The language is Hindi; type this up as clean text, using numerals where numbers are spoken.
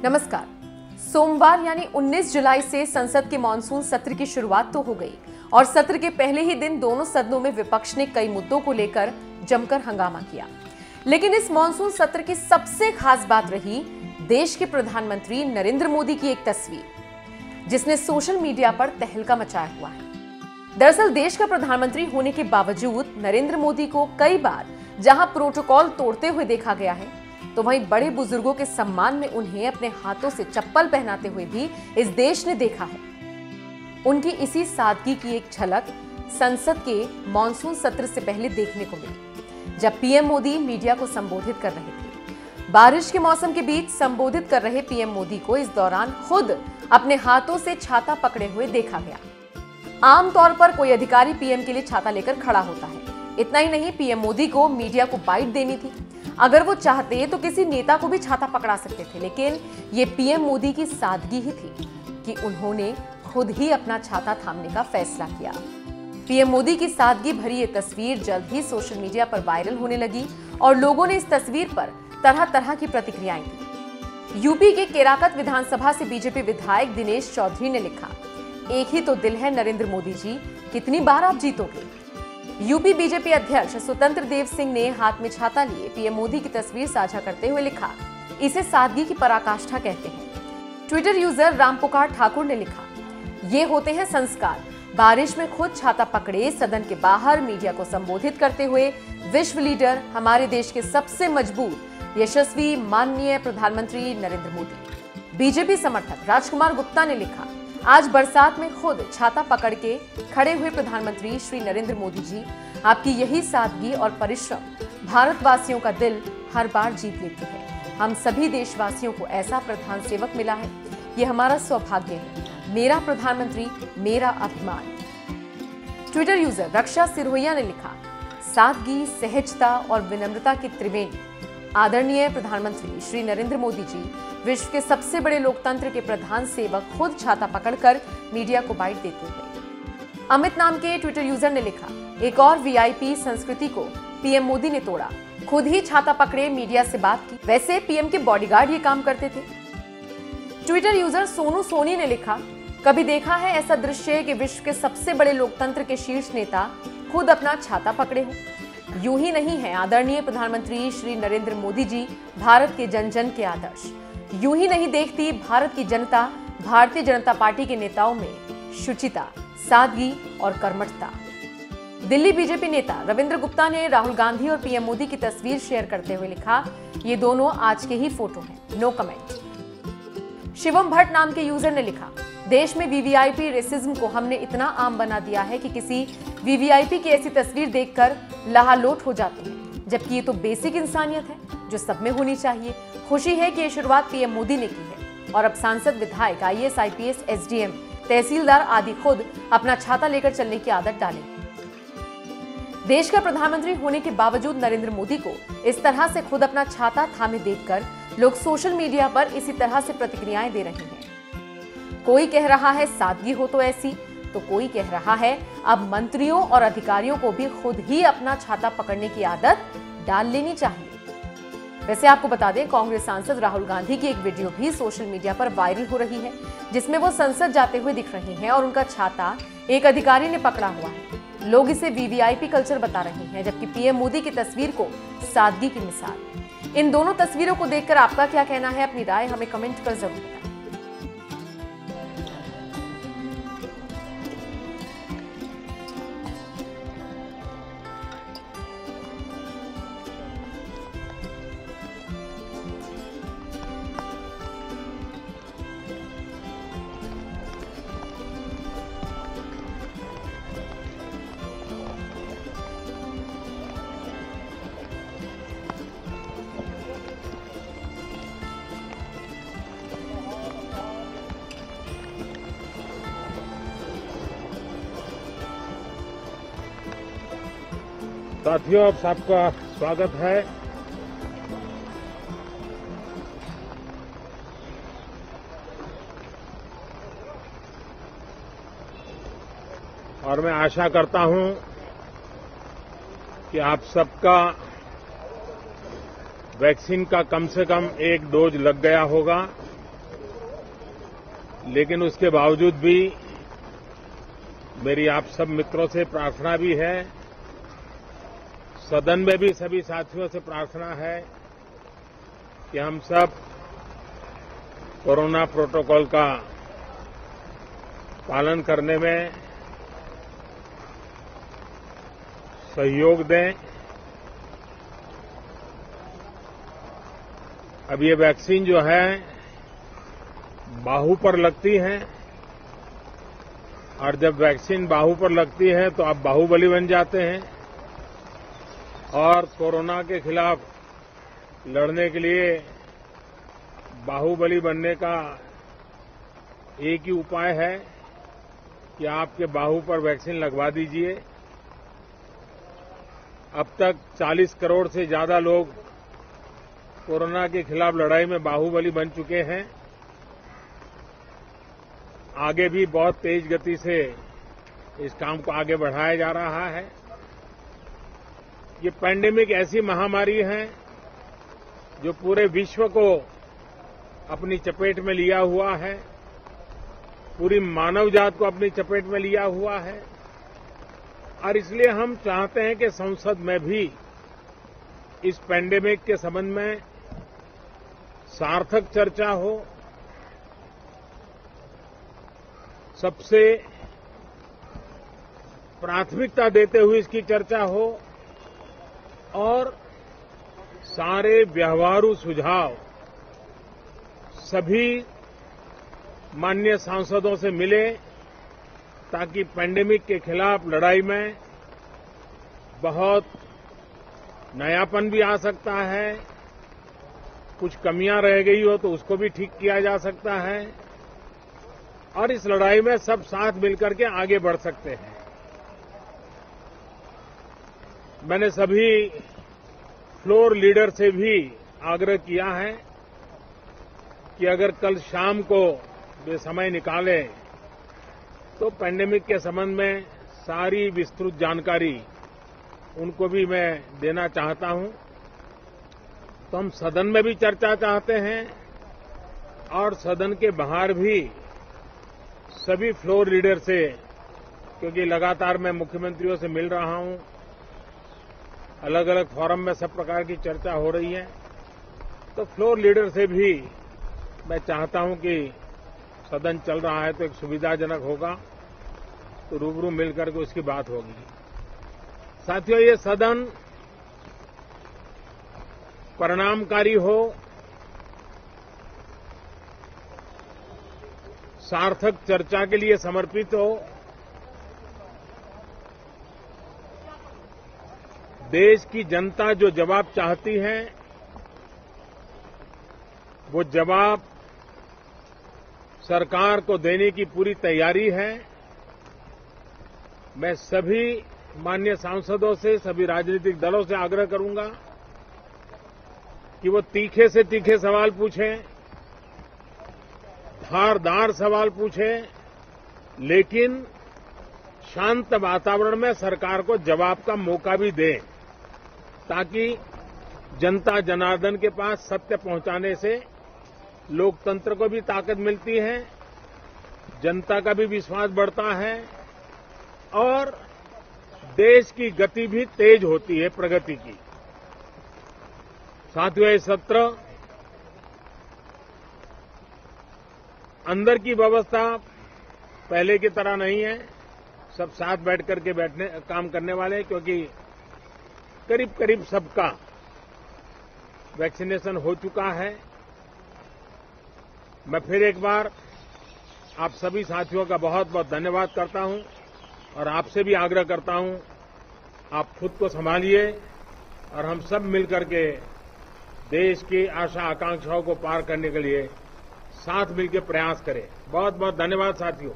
नमस्कार। सोमवार यानी 19 जुलाई से संसद के मानसून सत्र की शुरुआत तो हो गई और सत्र के पहले ही दिन दोनों सदनों में विपक्ष ने कई मुद्दों को लेकर जमकर हंगामा किया। लेकिन इस मानसून सत्र की सबसे खास बात रही देश के प्रधानमंत्री नरेंद्र मोदी की एक तस्वीर, जिसने सोशल मीडिया पर तहलका मचाया हुआ है। दरअसल देश का प्रधानमंत्री होने के बावजूद नरेंद्र मोदी को कई बार जहां प्रोटोकॉल तोड़ते हुए देखा गया है, तो वहीं बड़े बुजुर्गों के सम्मान में उन्हें अपने हाथों से चप्पल पहनाते हुए भी इस देश ने देखा है। उनकी इसी सादगी की एक झलक संसद के मानसून सत्र से पहले देखने को मिली, जब पीएम मोदी मीडिया को संबोधित कर रहे थे। बारिश के मौसम के बीच संबोधित कर रहे पीएम मोदी को इस दौरान खुद अपने हाथों से छाता पकड़े हुए देखा गया। आमतौर पर कोई अधिकारी पीएम के लिए छाता लेकर खड़ा होता है। इतना ही नहीं, पीएम मोदी को मीडिया को बाइट देनी थी। अगर वो चाहते तो किसी नेता को भी छाता पकड़ा सकते थे, लेकिन ये पीएम मोदी की सादगी ही थी कि उन्होंने खुद ही अपना छाता थामने का फैसला किया। पीएम मोदी की सादगी भरी ये तस्वीर जल्द ही सोशल मीडिया पर वायरल होने लगी और लोगों ने इस तस्वीर पर तरह तरह की प्रतिक्रियाएं दी। यूपी के केराकत विधानसभा से बीजेपी विधायक दिनेश चौधरी ने लिखा, एक ही तो दिल है नरेंद्र मोदी जी, कितनी बार आप जीतोगे। यूपी बीजेपी अध्यक्ष स्वतंत्र देव सिंह ने हाथ में छाता लिए पीएम मोदी की तस्वीर साझा करते हुए लिखा, इसे सादगी की पराकाष्ठा कहते हैं। ट्विटर यूजर रामपुकार ठाकुर ने लिखा, ये होते हैं संस्कार। बारिश में खुद छाता पकड़े सदन के बाहर मीडिया को संबोधित करते हुए विश्व लीडर, हमारे देश के सबसे मजबूत यशस्वी माननीय प्रधानमंत्री नरेंद्र मोदी। बीजेपी समर्थक राजकुमार गुप्ता ने लिखा, आज बरसात में खुद छाता पकड़ के खड़े हुए प्रधानमंत्री श्री नरेंद्र मोदी जी, आपकी यही सादगी और परिश्रम भारतवासियों का दिल हर बार जीत लेती है। हम सभी देशवासियों को ऐसा प्रधान सेवक मिला है, ये हमारा सौभाग्य है। मेरा प्रधानमंत्री, मेरा अभिमान। ट्विटर यूजर रक्षा सिरोहिया ने लिखा, सादगी, सहजता और विनम्रता की त्रिवेणी। आदरणीय प्रधानमंत्री श्री नरेंद्र मोदी जी, विश्व के सबसे बड़े लोकतंत्र के प्रधान सेवक, खुद छाता पकड़कर मीडिया को बाइट देते हुए। अमित नाम के ट्विटर यूजर ने लिखा, एक और वीआईपी संस्कृति को पीएम मोदी ने तोड़ा, खुद ही छाता पकड़े मीडिया से बात की। वैसे पीएम के बॉडीगार्ड ये काम करते थे। ट्विटर यूजर सोनू सोनी ने लिखा, कभी देखा है ऐसा दृश्य कि विश्व के सबसे बड़े लोकतंत्र के शीर्ष नेता खुद अपना छाता पकड़े हो। यूं ही नहीं है आदरणीय प्रधानमंत्री श्री नरेंद्र मोदी जी भारत के जन जन के आदर्श। यूं ही नहीं देखती भारत की जनता भारतीय जनता पार्टी के नेताओं में शुचिता, सादगी और कर्मठता। दिल्ली बीजेपी नेता रविंद्र गुप्ता ने राहुल गांधी और पीएम मोदी की तस्वीर शेयर करते हुए लिखा, ये दोनों आज के ही फोटो हैं, नो कमेंट। शिवम भट्ट नाम के यूजर ने लिखा, देश में वीवीआईपी रेसिज्म को हमने इतना आम बना दिया है कि किसी वीवीआईपी की ऐसी तस्वीर देखकर लहालोट हो जाते हैं, जबकि ये तो बेसिक इंसानियत है जो सब में होनी चाहिए। खुशी है कि ये शुरुआत पीएम मोदी ने की है और अब सांसद, विधायक, आईएएस, आईपीएस, एसडीएम, तहसीलदार आदि खुद अपना छाता लेकर चलने की आदत डालें। देश का प्रधानमंत्री होने के बावजूद नरेंद्र मोदी को इस तरह से खुद अपना छाता थामे देखकर लोग सोशल मीडिया पर इसी तरह से प्रतिक्रियाएं दे रहे हैं। कोई कह रहा है सादगी हो तो ऐसी, तो कोई कह रहा है अब मंत्रियों और अधिकारियों को भी खुद ही अपना छाता पकड़ने की आदत डाल लेनी चाहिए। वैसे आपको बता दें, कांग्रेस सांसद राहुल गांधी की एक वीडियो भी सोशल मीडिया पर वायरल हो रही है, जिसमें वो संसद जाते हुए दिख रही हैं और उनका छाता एक अधिकारी ने पकड़ा हुआ है। लोग इसे वीवीआईपी कल्चर बता रहे हैं, जबकि पीएम मोदी की तस्वीर को सादगी की मिसाल। इन दोनों तस्वीरों को देखकर आपका क्या कहना है? अपनी राय हमें कमेंट कर जरूर बताएं। साथियों, आप सबका स्वागत है। और मैं आशा करता हूं कि आप सबका वैक्सीन का कम से कम एक डोज लग गया होगा लेकिन उसके बावजूद भी मेरी आप सब मित्रों से प्रार्थना भी है, सदन में भी सभी साथियों से प्रार्थना है कि हम सब कोरोना प्रोटोकॉल का पालन करने में सहयोग दें। अब ये वैक्सीन जो है बाहू पर लगती है और जब वैक्सीन बाहू पर लगती है तो आप बाहुबली बन जाते हैं और कोरोना के खिलाफ लड़ने के लिए बाहुबली बनने का एक ही उपाय है कि आपके बाहू पर वैक्सीन लगवा दीजिए। अब तक 40 करोड़ से ज्यादा लोग कोरोना के खिलाफ लड़ाई में बाहुबली बन चुके हैं। आगे भी बहुत तेज गति से इस काम को आगे बढ़ाया जा रहा है। ये पैंडेमिक ऐसी महामारी है जो पूरे विश्व को अपनी चपेट में लिया हुआ है, पूरी मानव जात को अपनी चपेट में लिया हुआ है और इसलिए हम चाहते हैं कि संसद में भी इस पैंडेमिक के संबंध में सार्थक चर्चा हो, सबसे प्राथमिकता देते हुए इसकी चर्चा हो और सारे व्यवहारू सुझाव सभी माननीय सांसदों से मिले ताकि पैंडेमिक के खिलाफ लड़ाई में बहुत नयापन भी आ सकता है, कुछ कमियां रह गई हो तो उसको भी ठीक किया जा सकता है और इस लड़ाई में सब साथ मिलकर के आगे बढ़ सकते हैं। मैंने सभी फ्लोर लीडर से भी आग्रह किया है कि अगर कल शाम को वे समय निकाले तो पैंडेमिक के संबंध में सारी विस्तृत जानकारी उनको भी मैं देना चाहता हूं। तो हम सदन में भी चर्चा चाहते हैं और सदन के बाहर भी सभी फ्लोर लीडर से, क्योंकि लगातार मैं मुख्यमंत्रियों से मिल रहा हूं, अलग अलग फोरम में सब प्रकार की चर्चा हो रही है, तो फ्लोर लीडर से भी मैं चाहता हूं कि सदन चल रहा है तो एक सुविधाजनक होगा तो रूबरू मिलकर के उसकी बात होगी। साथियों, ये सदन परिणामकारी हो, सार्थक चर्चा के लिए समर्पित हो, देश की जनता जो जवाब चाहती है वो जवाब सरकार को देने की पूरी तैयारी है। मैं सभी माननीय सांसदों से, सभी राजनीतिक दलों से आग्रह करूंगा कि वो तीखे से तीखे सवाल पूछें, धारदार सवाल पूछें, लेकिन शांत वातावरण में सरकार को जवाब का मौका भी दें ताकि जनता जनार्दन के पास सत्य पहुंचाने से लोकतंत्र को भी ताकत मिलती है, जनता का भी विश्वास बढ़ता है और देश की गति भी तेज होती है प्रगति की। साथियों, ये सत्र अंदर की व्यवस्था पहले की तरह नहीं है, सब साथ बैठ करके काम करने वाले हैं, क्योंकि करीब करीब सबका वैक्सीनेशन हो चुका है। मैं फिर एक बार आप सभी साथियों का बहुत बहुत धन्यवाद करता हूं और आपसे भी आग्रह करता हूं, आप खुद को संभालिए और हम सब मिलकर के देश की आशा आकांक्षाओं को पार करने के लिए साथ मिलकर प्रयास करें। बहुत बहुत धन्यवाद साथियों।